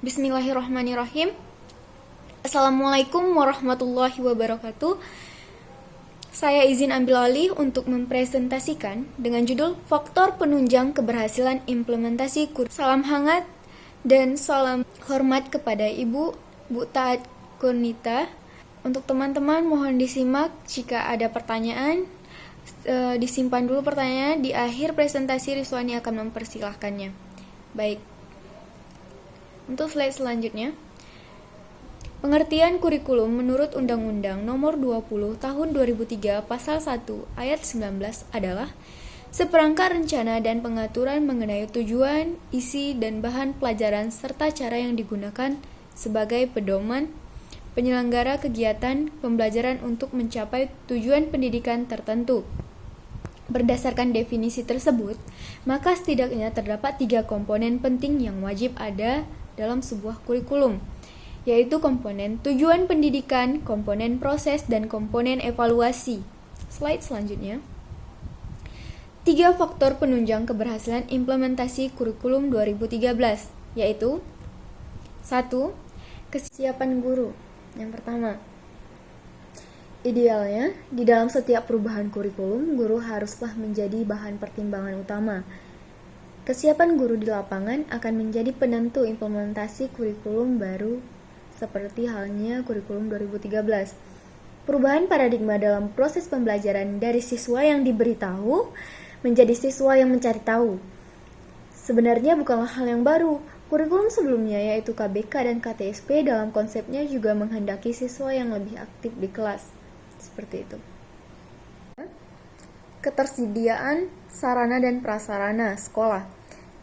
Bismillahirrahmanirrahim. Assalamualaikum warahmatullahi wabarakatuh. Saya izin ambil alih untuk mempresentasikan dengan judul Faktor Penunjang Keberhasilan Implementasi Kurikulum. Salam hangat dan salam hormat kepada Ibu Taat Kurnita. Untuk teman-teman mohon disimak jika ada pertanyaan. Disimpan dulu pertanyaan, di akhir presentasi Rizwani akan mempersilahkannya. Baik. Untuk slide selanjutnya, pengertian kurikulum menurut Undang-Undang Nomor 20 Tahun 2003 Pasal 1 Ayat 19 adalah seperangkat rencana dan pengaturan mengenai tujuan, isi, dan bahan pelajaran serta cara yang digunakan sebagai pedoman penyelenggara kegiatan pembelajaran untuk mencapai tujuan pendidikan tertentu. Berdasarkan definisi tersebut, maka setidaknya terdapat 3 komponen penting yang wajib ada dalam sebuah kurikulum, yaitu komponen tujuan pendidikan, komponen proses, dan komponen evaluasi. Slide selanjutnya. 3 faktor penunjang keberhasilan implementasi kurikulum 2013, yaitu 1. Kesiapan guru. Yang pertama, idealnya, di dalam setiap perubahan kurikulum, guru haruslah menjadi bahan pertimbangan utama. Kesiapan guru di lapangan akan menjadi penentu implementasi kurikulum baru seperti halnya kurikulum 2013. Perubahan paradigma dalam proses pembelajaran dari siswa yang diberitahu menjadi siswa yang mencari tahu. Sebenarnya bukanlah hal yang baru. Kurikulum sebelumnya yaitu KBK dan KTSP dalam konsepnya juga menghendaki siswa yang lebih aktif di kelas. Seperti itu. Ketersediaan sarana dan prasarana sekolah.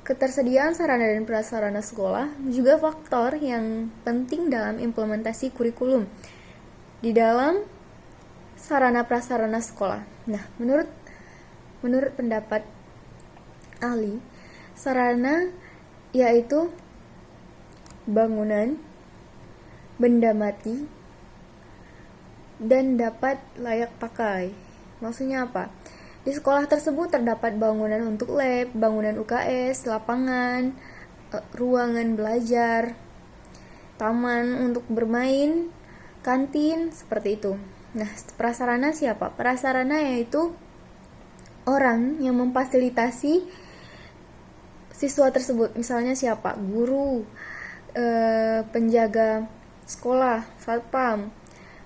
Ketersediaan sarana dan prasarana sekolah juga faktor yang penting dalam implementasi kurikulum di dalam sarana prasarana sekolah. Nah, menurut pendapat ahli, sarana yaitu bangunan, benda mati, dan dapat layak pakai. Maksudnya apa? Di sekolah tersebut terdapat bangunan untuk lab, bangunan UKS, lapangan, ruangan belajar, taman untuk bermain, kantin, seperti itu. Nah, prasarana siapa? Prasarana yaitu orang yang memfasilitasi siswa tersebut. Misalnya siapa? Guru, penjaga sekolah, satpam,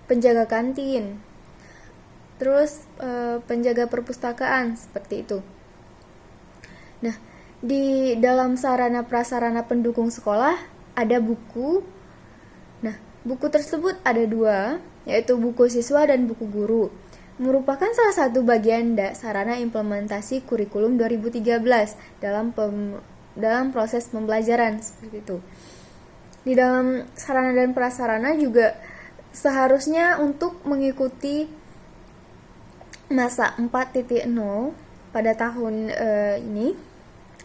penjaga kantin, terus penjaga perpustakaan, seperti itu. Nah, di dalam sarana prasarana pendukung sekolah ada buku. Nah, buku tersebut ada 2, yaitu buku siswa dan buku guru. Merupakan salah satu bagian sarana implementasi kurikulum 2013 dalam proses pembelajaran, seperti itu. Di dalam sarana dan prasarana juga seharusnya untuk mengikuti masa 4.0 pada tahun ini,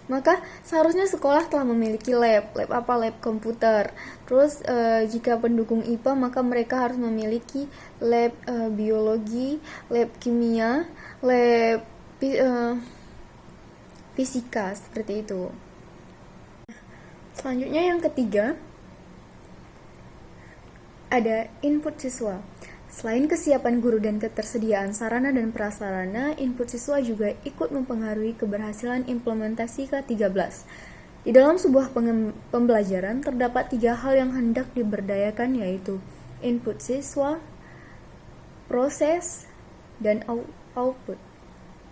maka seharusnya sekolah telah memiliki lab apa? Lab komputer. Terus jika pendukung IPA, maka mereka harus memiliki lab biologi, lab kimia, lab fisika, seperti itu. Selanjutnya yang ketiga, ada input siswa. Selain kesiapan guru dan ketersediaan sarana dan prasarana, input siswa juga ikut mempengaruhi keberhasilan implementasi ke-13. Di dalam sebuah pembelajaran, terdapat 3 hal yang hendak diberdayakan, yaitu input siswa, proses, dan output.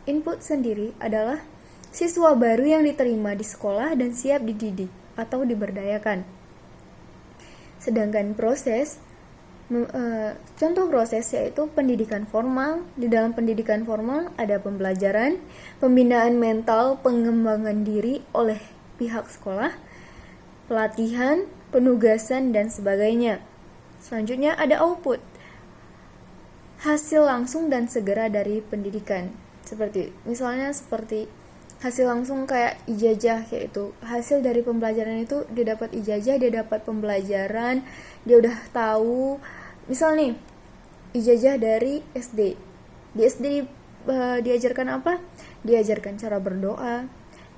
Input sendiri adalah siswa baru yang diterima di sekolah dan siap dididik atau diberdayakan. Sedangkan proses, contoh proses yaitu pendidikan formal. Di dalam pendidikan formal ada pembelajaran, pembinaan mental, pengembangan diri oleh pihak sekolah, pelatihan, penugasan, dan sebagainya. Selanjutnya ada output, hasil langsung dan segera dari pendidikan. Seperti hasil langsung kayak ijazah, yaitu hasil dari pembelajaran itu dia dapat ijazah, dia dapat pembelajaran, dia udah tahu. Misal nih, ijazah dari SD. Di SD diajarkan apa? Diajarkan cara berdoa,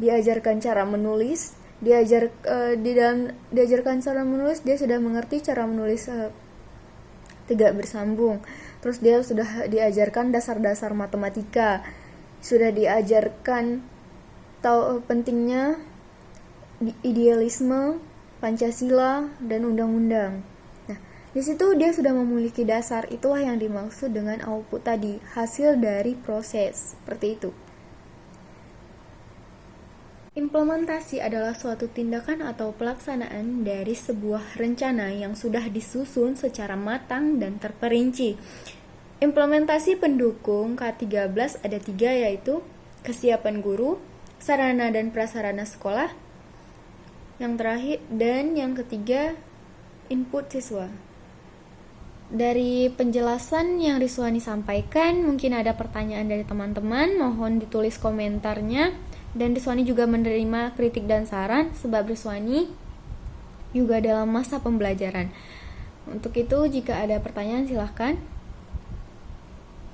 diajarkan cara menulis, diajarkan cara menulis, dia sudah mengerti cara menulis tidak bersambung. Terus dia sudah diajarkan dasar-dasar matematika, sudah diajarkan tahu pentingnya idealisme, Pancasila, dan undang-undang. Nah, di situ dia sudah memiliki dasar. Itulah yang dimaksud dengan output tadi, hasil dari proses. Seperti itu. Implementasi adalah suatu tindakan atau pelaksanaan dari sebuah rencana yang sudah disusun secara matang dan terperinci. Implementasi pendukung K13 ada 3, yaitu kesiapan guru, sarana dan prasarana sekolah, yang terakhir, dan yang ketiga, input siswa. Dari penjelasan yang Riswani sampaikan, mungkin ada pertanyaan dari teman-teman, mohon ditulis komentarnya. Dan Riswani juga menerima kritik dan saran, sebab Riswani juga dalam masa pembelajaran. Untuk itu, jika ada pertanyaan silahkan.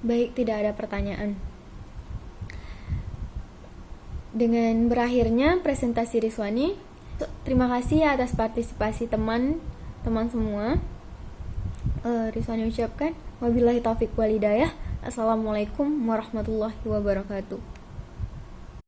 Baik, tidak ada pertanyaan. Dengan berakhirnya presentasi Riswani, terima kasih atas partisipasi teman-teman semua. Riswani ucapkan wabillahi taufiq walhidayah. Assalamualaikum warahmatullahi wabarakatuh.